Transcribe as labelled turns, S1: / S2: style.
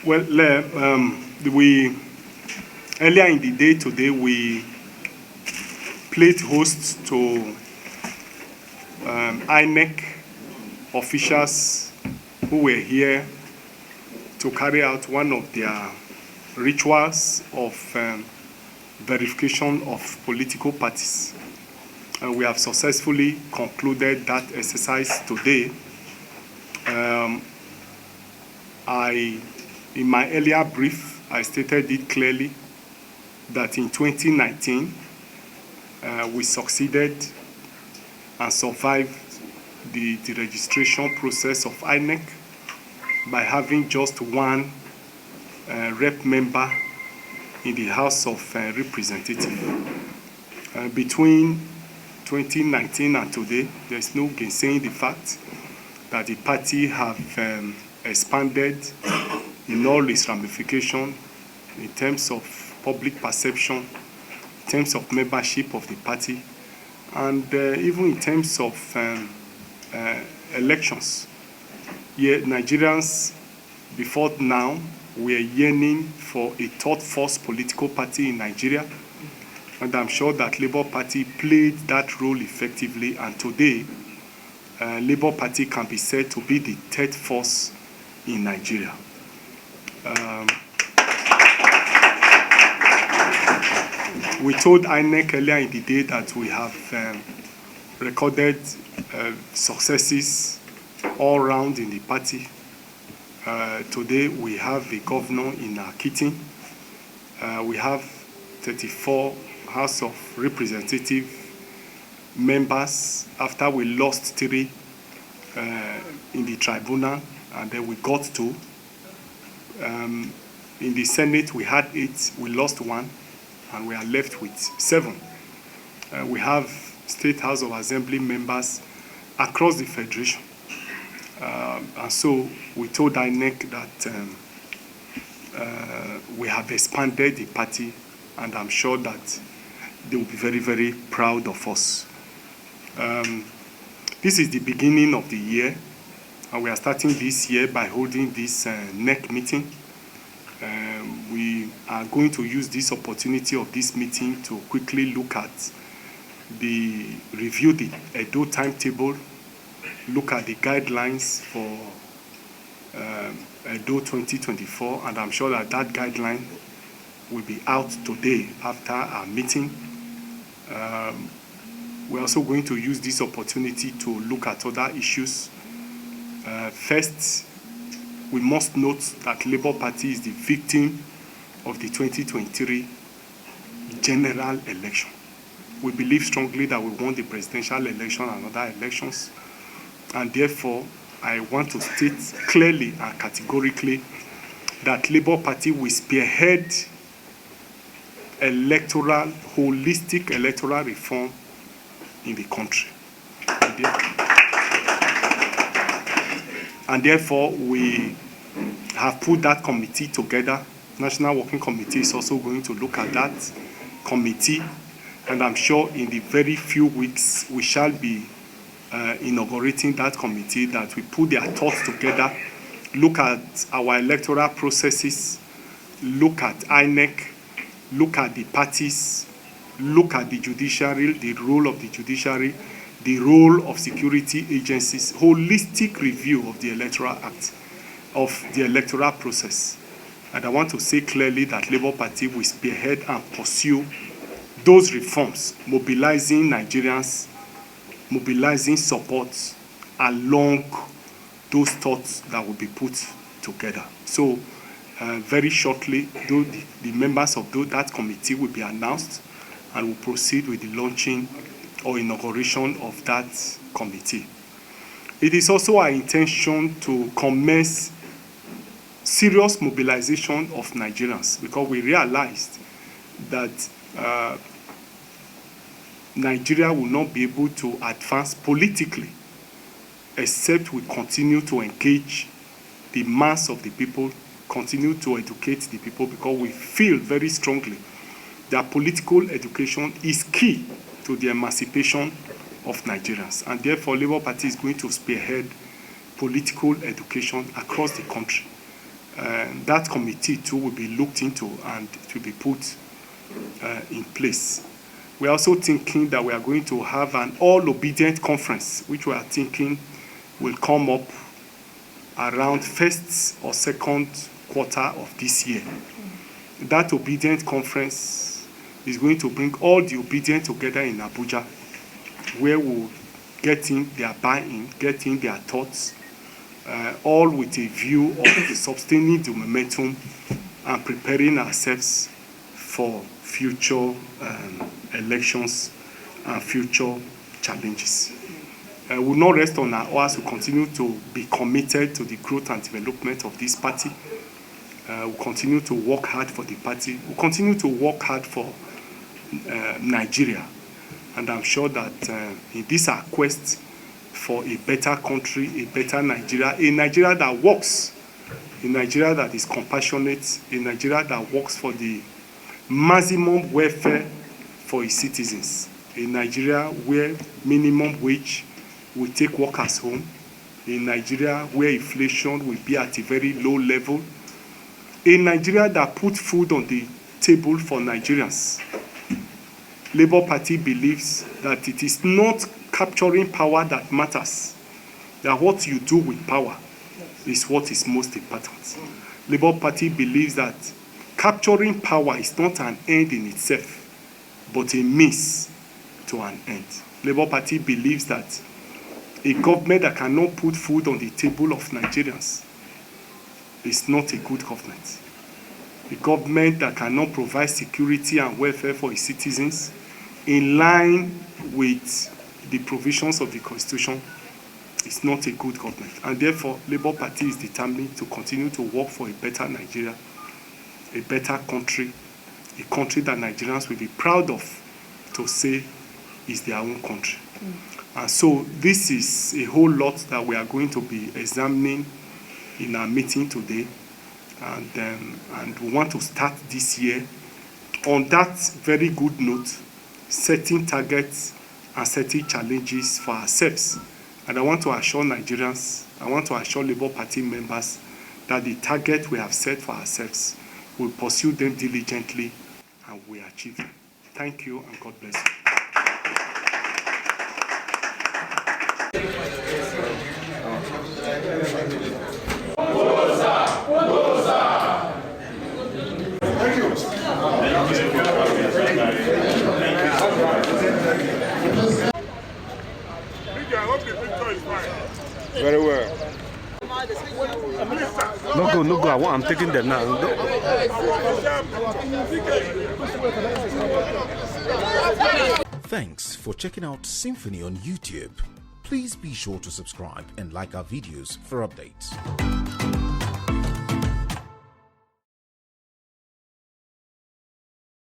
S1: Well, we earlier in the day today we played host to INEC officials who were here to carry out one of their rituals of verification of political parties. And we have successfully concluded that exercise today. In my earlier brief, I stated it clearly that in 2019, we succeeded and survived the registration process of INEC by having just one rep member in the House of Representatives. Between 2019 and today, there's no gainsaying the fact that the party have expanded in all its ramifications in terms of public perception, in terms of membership of the party, and even in terms of elections. Yet Nigerians, before now, were yearning for a third force political party in Nigeria, and I'm sure that Labour Party played that role effectively, and today, Labour Party can be said to be the third force in Nigeria. We told INEC earlier in the day that we have recorded successes all round in the party. Today we have a governor in Akitin. We have 34 House of Representative members after we lost 3 in the tribunal, and then we got 2. In the Senate we had 8, we lost 1, and we are left with 7. We have State House of Assembly members across the Federation. And so we told INEC that we have expanded the party, and I'm sure that they will be very, very proud of us. This is the beginning of the year, and we are starting this year by holding this NEC meeting. We are going to use this opportunity of this meeting to quickly look at review the Edo timetable, look at the guidelines for Edo 2024, and I'm sure that that guideline will be out today after our meeting. We're also going to use this opportunity to look at other issues. First, we must note that Labour Party is the victim of the 2023 general election. We believe strongly that we won the presidential election and other elections, and therefore I want to state clearly and categorically that Labour Party will spearhead holistic electoral reform in the country. And therefore, we have put that committee together. National Working Committee is also going to look at that committee, and I'm sure in the very few weeks we shall be inaugurating that committee, that we put their thoughts together, look at our electoral processes, look at INEC, look at the parties, look at the judiciary, the role of the judiciary, the role of security agencies, holistic review of the Electoral Act, of the electoral process. And I want to say clearly that Labour Party will spearhead and pursue those reforms, mobilizing Nigerians, mobilizing support along those thoughts that will be put together. So very shortly, the members of that committee will be announced, and will proceed with the launching or inauguration of that committee. It is also our intention to commence serious mobilization of Nigerians, because we realized that Nigeria will not be able to advance politically except we continue to engage the mass of the people, continue to educate the people, because we feel very strongly that political education is key to the emancipation of Nigerians. And therefore, Labour Party is going to spearhead political education across the country. that committee too will be looked into and it will be put in place. We are also thinking that we are going to have an all-obedient conference, which we are thinking will come up around first or second quarter of this year. That obedient conference is going to bring all the obedient together in Abuja, where we'll get in their buy-in, get in their thoughts, all with a view of sustaining the momentum and preparing ourselves for future elections and future challenges. We will not rest on our oars. We continue to be committed to the growth and development of this party. We continue to work hard for the party. We continue to work hard for Nigeria. And I'm sure that in this our quest for a better country, a better Nigeria, a Nigeria that works, a Nigeria that is compassionate, a Nigeria that works for the maximum welfare for its citizens, a Nigeria where minimum wage will take workers home, a Nigeria where inflation will be at a very low level, a Nigeria that puts food on the table for Nigerians. Labour Party believes that it is not capturing power that matters, that what you do with power is what is most important. Labour Party believes that capturing power is not an end in itself, but a means to an end. Labour Party believes that a government that cannot put food on the table of Nigerians is not a good government. A government that cannot provide security and welfare for its citizens in line with the provisions of the Constitution is not a good government. And therefore, Labour Party is determined to continue to work for a better Nigeria, a better country, a country that Nigerians will be proud of to say is their own country. And so this is a whole lot that we are going to be examining in our meeting today. And we want to start this year on that very good note, setting targets and setting challenges for ourselves. And I want to assure Nigerians, I want to assure Labour Party members that the target we have set for ourselves, we'll pursue them diligently and we achieve them. Thank you and God bless you.
S2: Very well. No go. I'm taking them now.
S3: Thanks for checking out SYMFONI on YouTube. Please be sure to subscribe and like our videos for updates.